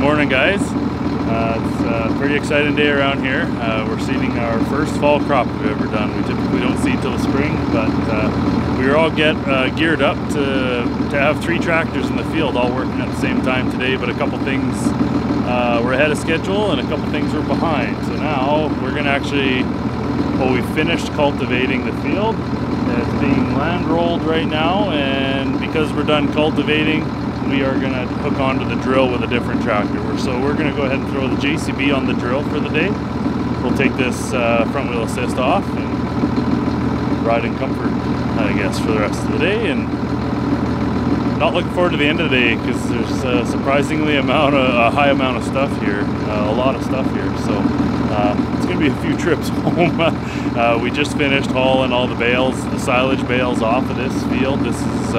Morning, guys. It's a pretty exciting day around here. We're seeding our first fall crop we've ever done. We typically don't seed till the spring, but we were all geared up to have 3 tractors in the field all working at the same time today, but a couple things were ahead of schedule and a couple things were behind. So now we're going to actually, we finished cultivating the field. It's being land rolled right now, and because we're done cultivating, we are going to hook onto the drill with a different tractor. So we're going to go ahead and throw the JCB on the drill for the day. We'll take this front wheel assist off and ride in comfort, I guess, for the rest of the day. And not looking forward to the end of the day because there's surprisingly a high amount of stuff here, a lot of stuff here. So it's going to be a few trips home. We just finished hauling all the bales, the silage bales off of this field. This is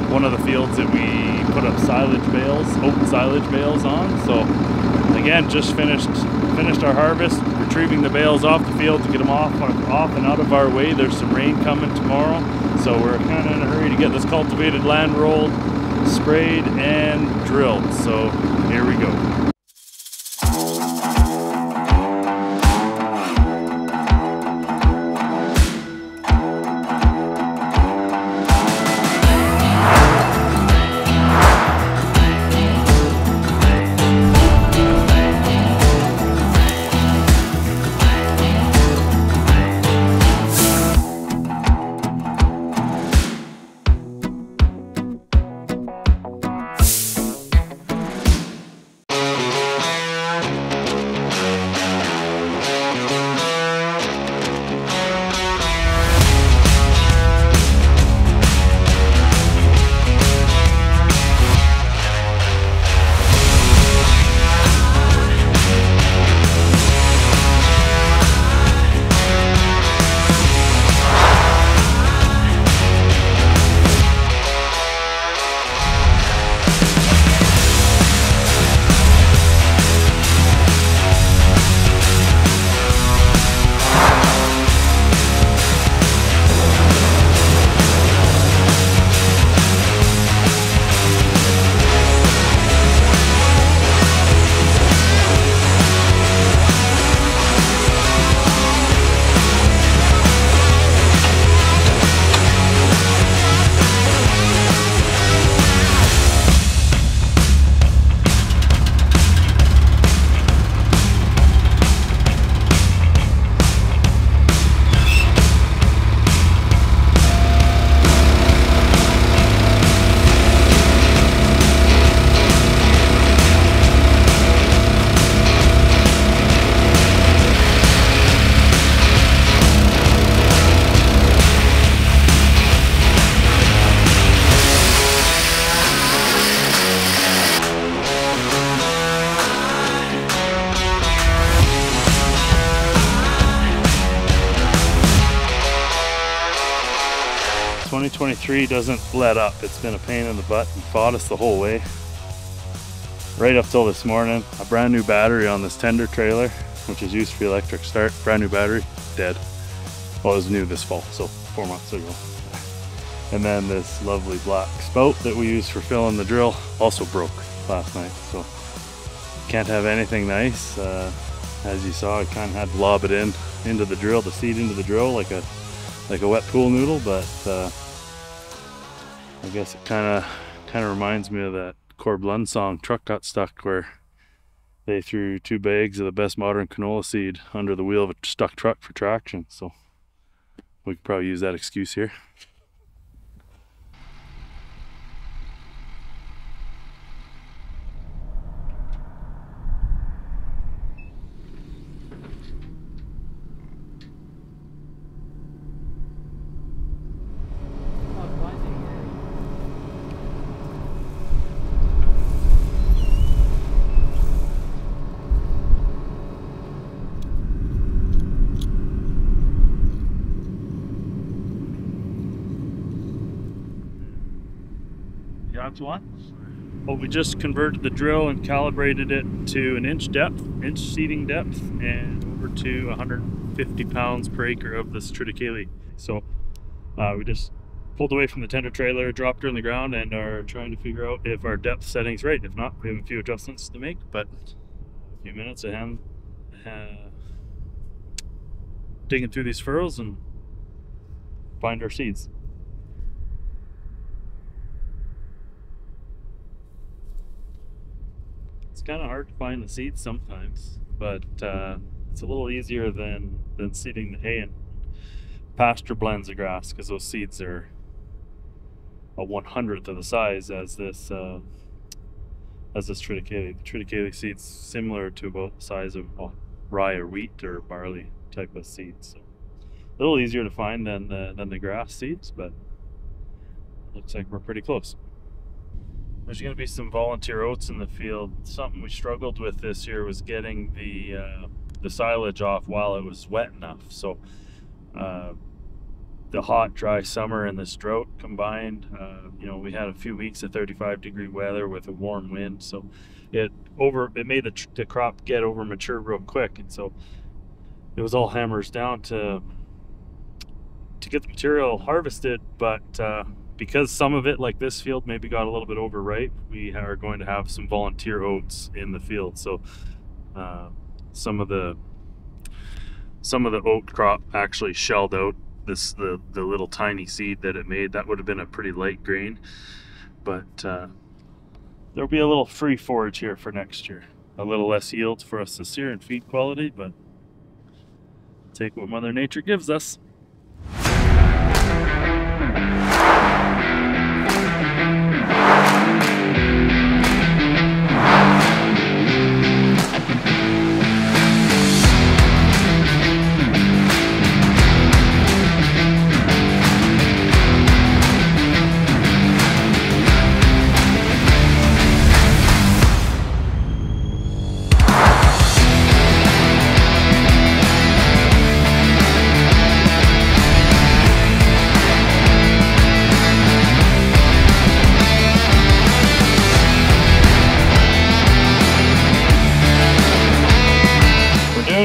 one of the fields that we put up silage bales, open silage bales on. So again, just finished our harvest, retrieving the bales off the field to get them off and out of our way. There's some rain coming tomorrow, so we're kind of in a hurry to get this cultivated land rolled, sprayed, and drilled. So here we go. '23 doesn't let up. It's been a pain in the butt and fought us the whole way. Right up till this morning, a brand new battery on this tender trailer, which is used for the electric start. Brand new battery, dead. Well, it was new this fall, so 4 months ago. And then this lovely black spout that we use for filling the drill also broke last night. So can't have anything nice. As you saw, I kind of had to lob it into the drill, the seed into the drill like a wet pool noodle, but I guess it kind of reminds me of that Corb Lund song, Truck Got Stuck, where they threw 2 bags of the best modern canola seed under the wheel of a stuck truck for traction. So we could probably use that excuse here. That's one. Well, we just converted the drill and calibrated it to an inch seeding depth, and over to 150 pounds per acre of this Triticale. So we just pulled away from the tender trailer, dropped her in the ground, and are trying to figure out if our depth setting's right. If not, we have a few adjustments to make, but a few minutes ahead, digging through these furrows and find our seeds. It's kind of hard to find the seeds sometimes, but it's a little easier than seeding the hay and pasture blends of grass, because those seeds are a 1/100th of the size as this triticale. The triticale seeds similar to about the size of rye or wheat or barley type of seeds. So a little easier to find than the grass seeds, but it looks like we're pretty close. There's going to be some volunteer oats in the field. Something we struggled with this year was getting the silage off while it was wet enough. So the hot, dry summer and this drought combined, you know, we had a few weeks of 35-degree weather with a warm wind, so it made the crop get over mature real quick, and so it was all hammers down to get the material harvested. But because some of it, like this field, maybe got a little bit overripe, we are going to have some volunteer oats in the field. So some of the oat crop actually shelled out the little tiny seed that it made. That would have been a pretty light grain, but there'll be a little free forage here for next year. A little less yields for us this year in feed quality, but take what Mother Nature gives us.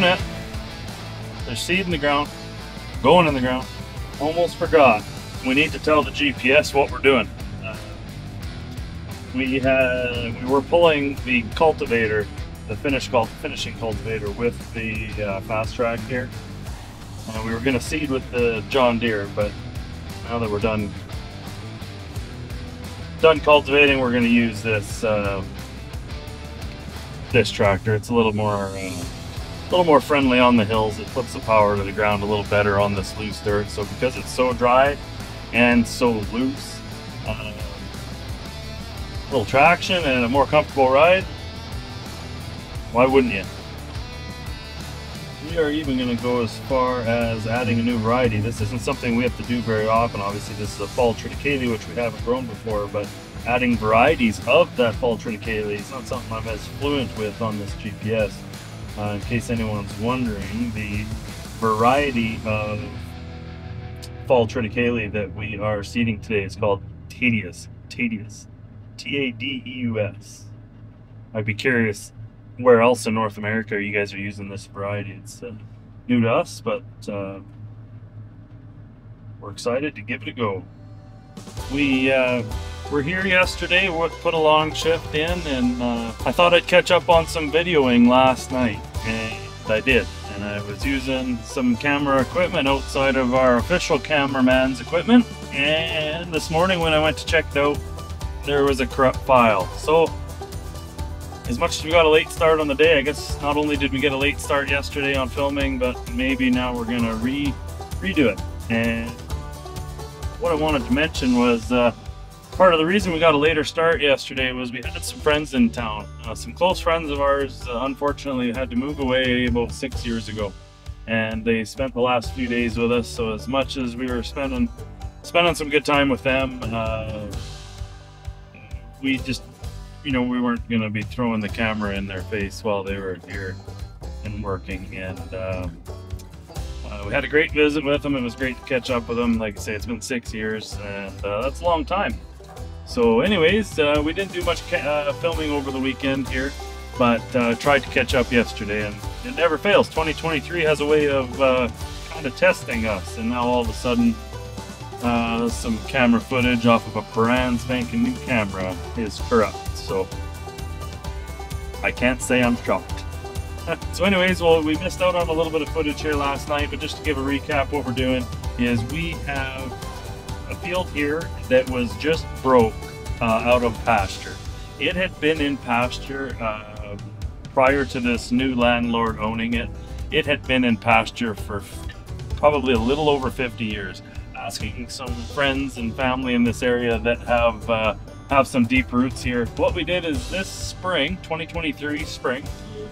It. There's seed in the ground, going in the ground. Almost forgot. We need to tell the GPS what we're doing. We were pulling the cultivator, the finishing cultivator, with the fast track here. We were going to seed with the John Deere, but now that we're done cultivating, we're going to use this tractor. It's a little more friendly on the hills. It puts the power to the ground a little better on this loose dirt. So because it's so dry and so loose, a little traction and a more comfortable ride, why wouldn't you? We are even going to go as far as adding a new variety. This isn't something we have to do very often. Obviously this is a fall triticale, which we haven't grown before, but adding varieties of that fall triticale is not something I'm as fluent with on this GPS. In case anyone's wondering, the variety of fall triticale that we are seeding today is called Tadeus. Tadeus. T-A-D-E-U-S. I'd be curious where else in North America you guys are using this variety. It's new to us, but we're excited to give it a go. We were here yesterday, put a long shift in, and I thought I'd catch up on some videoing last night, and I did. And I was using some camera equipment outside of our official cameraman's equipment, and this morning when I went to check it out, there was a corrupt file. So as much as we got a late start on the day, I guess not only did we get a late start yesterday on filming, but maybe now we're gonna redo it. And what I wanted to mention was part of the reason we got a later start yesterday was we had some friends in town. Some close friends of ours unfortunately had to move away about 6 years ago, and they spent the last few days with us. So as much as we were spending some good time with them, we just, you know, we weren't going to be throwing the camera in their face while they were here and working. And we had a great visit with them. It was great to catch up with them. Like I say, it's been 6 years, and that's a long time. So anyways, we didn't do much filming over the weekend here, but tried to catch up yesterday, and it never fails. 2023 has a way of kind of testing us, and now all of a sudden some camera footage off of a brand spanking new camera is corrupt, so I can't say I'm shocked. So anyways, well, we missed out on a little bit of footage here last night, but just to give a recap, what we're doing is we have a field here that was just broke out of pasture. It had been in pasture prior to this new landlord owning it. It had been in pasture for probably a little over 50 years. Asking some friends and family in this area that have some deep roots here. What we did is this spring, 2023 spring,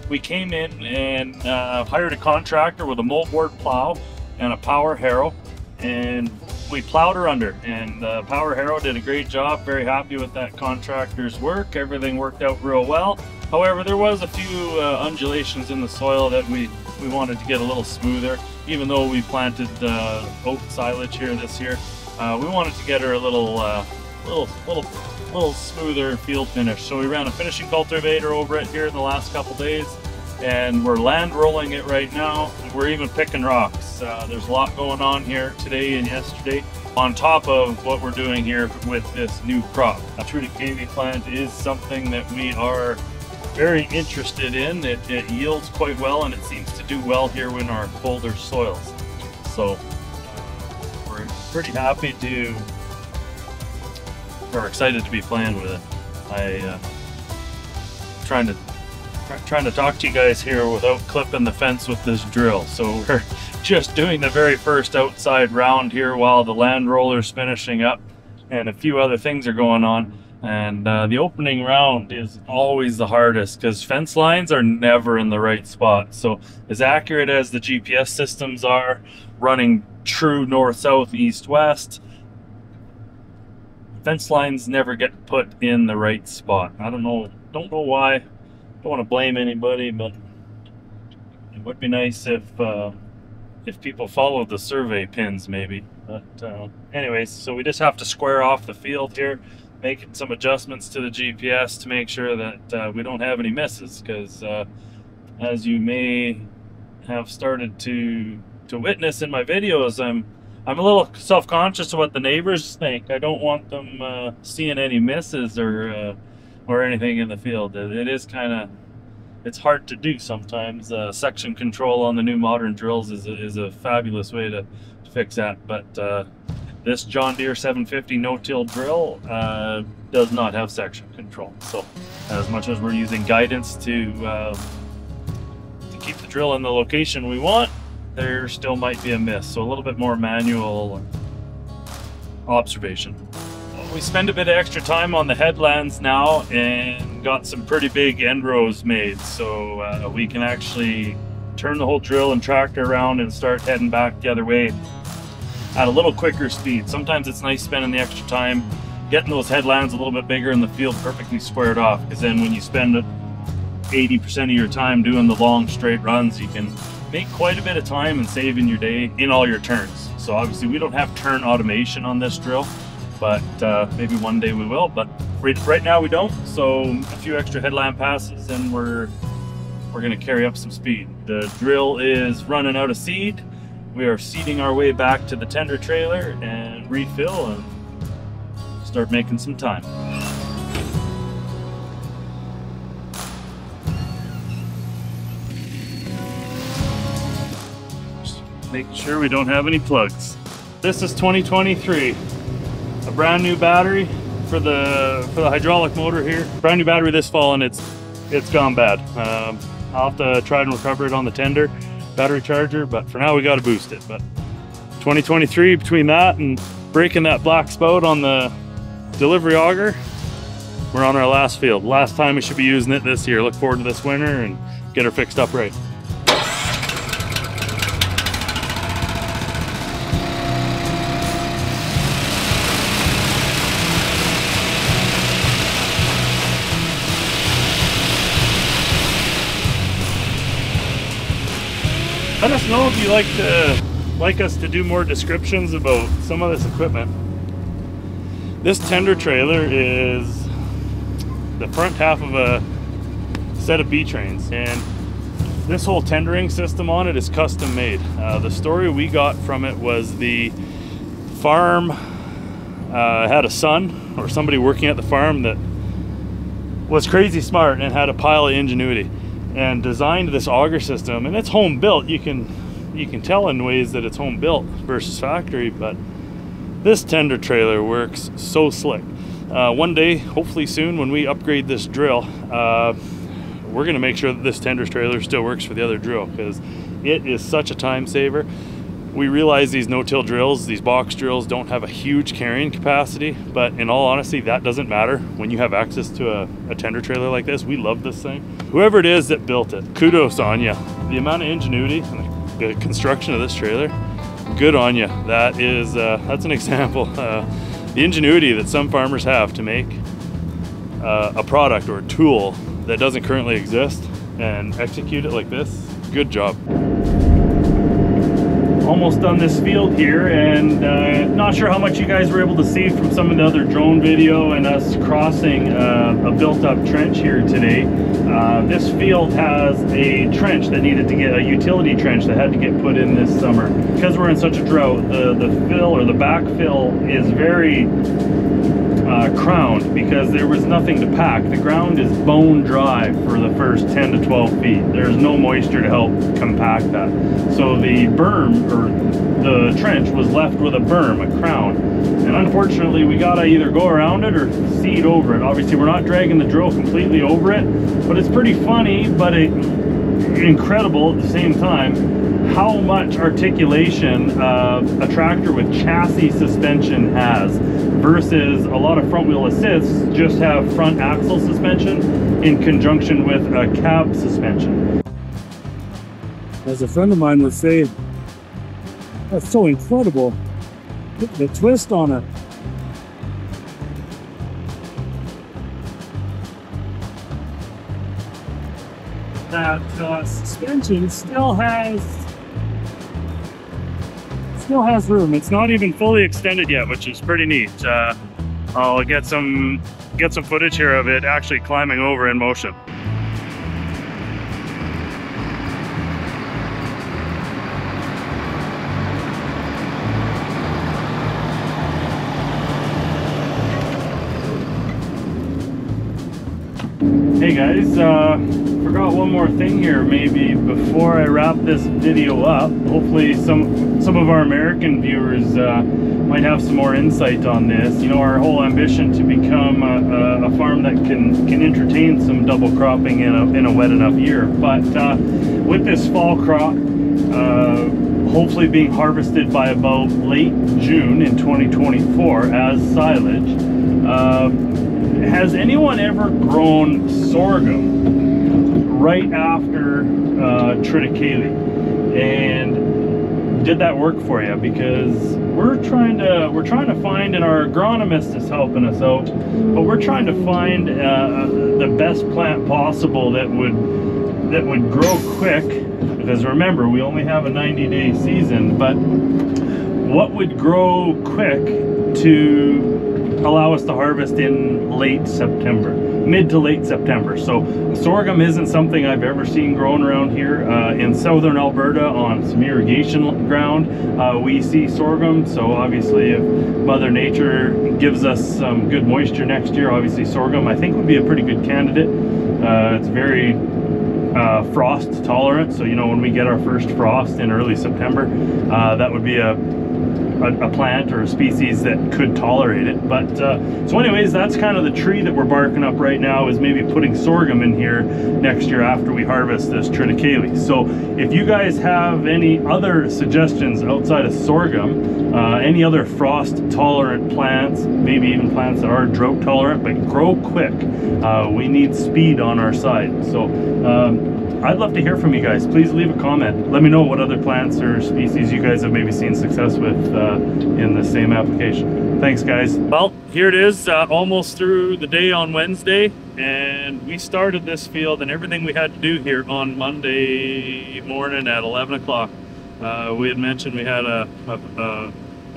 we came in and hired a contractor with a moldboard plow and a power harrow, and we plowed her under, and the power harrow did a great job. Very happy with that contractor's work. Everything worked out real well. However, there was a few undulations in the soil that we wanted to get a little smoother. Even though we planted oat silage here this year, we wanted to get her a little smoother field finish. So we ran a finishing cultivator over it here in the last couple days, and we're land rolling it right now. We're even picking rocks. There's a lot going on here today and yesterday, on top of what we're doing here with this new crop. A Triticale plant is something that we are very interested in. It yields quite well, and it seems to do well here in our colder soils. So we're pretty happy to, or excited to be playing with it. Trying to talk to you guys here without clipping the fence with this drill. So we're just doing the very first outside round here while the land roller's finishing up, and a few other things are going on. And the opening round is always the hardest because fence lines are never in the right spot. So as accurate as the GPS systems are, running true north, south, east, west, fence lines never get put in the right spot. I don't know why. Don't want to blame anybody, but it would be nice if people followed the survey pins maybe. But anyways, so we just have to square off the field here, making some adjustments to the GPS to make sure that we don't have any misses, because as you may have started to witness in my videos, I'm a little self-conscious of what the neighbors think. I don't want them seeing any misses or anything in the field. It is kind of, it's hard to do sometimes. Section control on the new modern drills is a fabulous way to fix that, but this John Deere 750 no-till drill does not have section control. So as much as we're using guidance to keep the drill in the location we want, there still might be a miss. So a little bit more manual observation. We spend a bit of extra time on the headlands now and got some pretty big end rows made. So we can actually turn the whole drill and tractor around and start heading back the other way at a little quicker speed. Sometimes it's nice spending the extra time getting those headlands a little bit bigger and the field perfectly squared off, because then when you spend 80% of your time doing the long straight runs, you can make quite a bit of time and save in your day in all your turns. So obviously we don't have turn automation on this drill, but maybe one day we will, but right now we don't. So a few extra headland passes and we're going to carry up some speed. The drill is running out of seed. We are seeding our way back to the tender trailer and refill and start making some time. Just making sure we don't have any plugs. This is 2023. A brand new battery for the hydraulic motor here. Brand new battery this fall, and it's gone bad. I'll have to try and recover it on the tender battery charger, but for now we got to boost it. But 2023, between that and breaking that black spout on the delivery auger, we're on our last field. Last time we should be using it this year. Look forward to this winter and get her fixed up right. Let us know if you like us to do more descriptions about some of this equipment. This tender trailer is the front half of a set of B trains, and this whole tendering system on it is custom made. The story we got from it was the farm had a son or somebody working at the farm that was crazy smart and had a pile of ingenuity and designed this auger system, and it's home built. You can tell in ways that it's home built versus factory, but this tender trailer works so slick. One day, hopefully soon, when we upgrade this drill, we're going to make sure that this tender trailer still works for the other drill, because it is such a time saver. We realize these no-till drills, these box drills, don't have a huge carrying capacity, but in all honesty, that doesn't matter when you have access to a tender trailer like this. We love this thing. Whoever it is that built it, kudos on you. The amount of ingenuity and the construction of this trailer, good on you. That is, that's an example. The ingenuity that some farmers have to make a product or a tool that doesn't currently exist and execute it like this, good job. Almost done this field here, and not sure how much you guys were able to see from some of the other drone video and us crossing a built-up trench here today. This field has a trench that needed to get a utility trench that had to get put in this summer. Because we're in such a drought, the fill or the backfill is very crowned because there was nothing to pack. The ground is bone dry for the first 10 to 12 feet. There's no moisture to help compact that. So the berm, or the trench, was left with a berm, a crown. And unfortunately, we gotta either go around it or seed over it. Obviously, we're not dragging the drill completely over it, but it's pretty funny, but incredible at the same time, how much articulation a tractor with chassis suspension has versus a lot of front wheel assists just have front axle suspension in conjunction with a cab suspension. As a friend of mine would say, that's so incredible. Look at the twist on it. That suspension still has room. It's not even fully extended yet, which is pretty neat. I'll get some footage here of it actually climbing over in motion. Hey guys, forgot one more thing here maybe before I wrap this video up. Hopefully some of our American viewers might have some more insight on this. You know, our whole ambition to become a farm that can entertain some double cropping in a wet enough year. But with this fall crop hopefully being harvested by about late June in 2024 as silage, has anyone ever grown sorghum right after Triticale? And did that work for you? Because we're trying to find, and our agronomist is helping us out, but we're trying to find the best plant possible that would grow quick. Because remember, we only have a 90-day season, but what would grow quick to allow us to harvest in late September, mid to late September. So sorghum isn't something I've ever seen grown around here. In southern Alberta on some irrigation ground, we see sorghum. So obviously if Mother Nature gives us some good moisture next year, obviously sorghum I think would be a pretty good candidate. It's very frost tolerant, so you know, when we get our first frost in early September, that would be a plant or a species that could tolerate it. But so anyways, that's kind of the tree that we're barking up right now, is maybe putting sorghum in here next year after we harvest this Triticale. So if you guys have any other suggestions outside of sorghum, any other frost tolerant plants, maybe even plants that are drought tolerant but grow quick, we need speed on our side. So I'd love to hear from you guys. Please leave a comment. Let me know what other plants or species you guys have maybe seen success with in the same application. Thanks guys. Well, here it is, almost through the day on Wednesday, and we started this field and everything we had to do here on Monday morning at 11 o'clock. We had mentioned we had a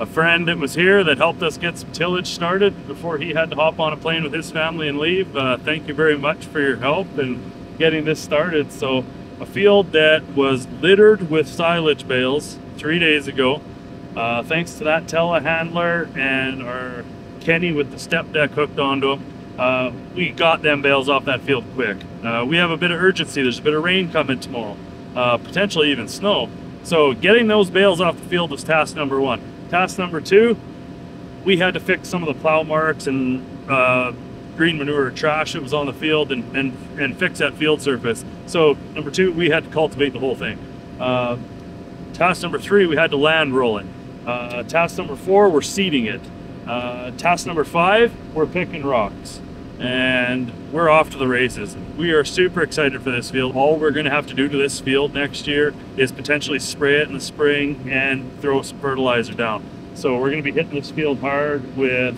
friend that was here that helped us get some tillage started before he had to hop on a plane with his family and leave. Thank you very much for your help in getting this started. So a field that was littered with silage bales 3 days ago, Thanks to that telehandler and our Kenny with the step deck hooked onto him, we got them bales off that field quick. We have a bit of urgency. There's a bit of rain coming tomorrow, potentially even snow. So getting those bales off the field was task number one. Task number two, we had to fix some of the plow marks and green manure or trash that was on the field and fix that field surface. So number two, we had to cultivate the whole thing. Task number three, we had to land roll it. Task number four, we're seeding it. Task number five, we're picking rocks. And we're off to the races. We are super excited for this field. All we're gonna have to do to this field next year is potentially spray it in the spring and throw some fertilizer down. So we're gonna be hitting this field hard with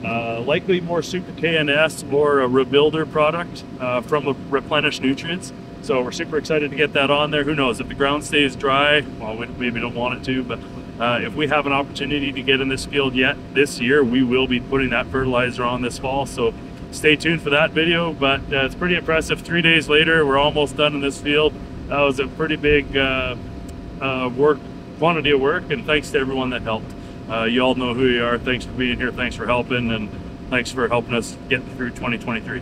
likely more Super KNS or a Rebuilder product from Replenish Nutrients. So we're super excited to get that on there. Who knows, if the ground stays dry, well, we maybe don't want it to, but if we have an opportunity to get in this field yet this year, we will be putting that fertilizer on this fall. So stay tuned for that video, but it's pretty impressive. 3 days later, we're almost done in this field. That was a pretty big quantity of work, and thanks to everyone that helped. You all know who you are. Thanks for being here, thanks for helping, and thanks for helping us get through 2023.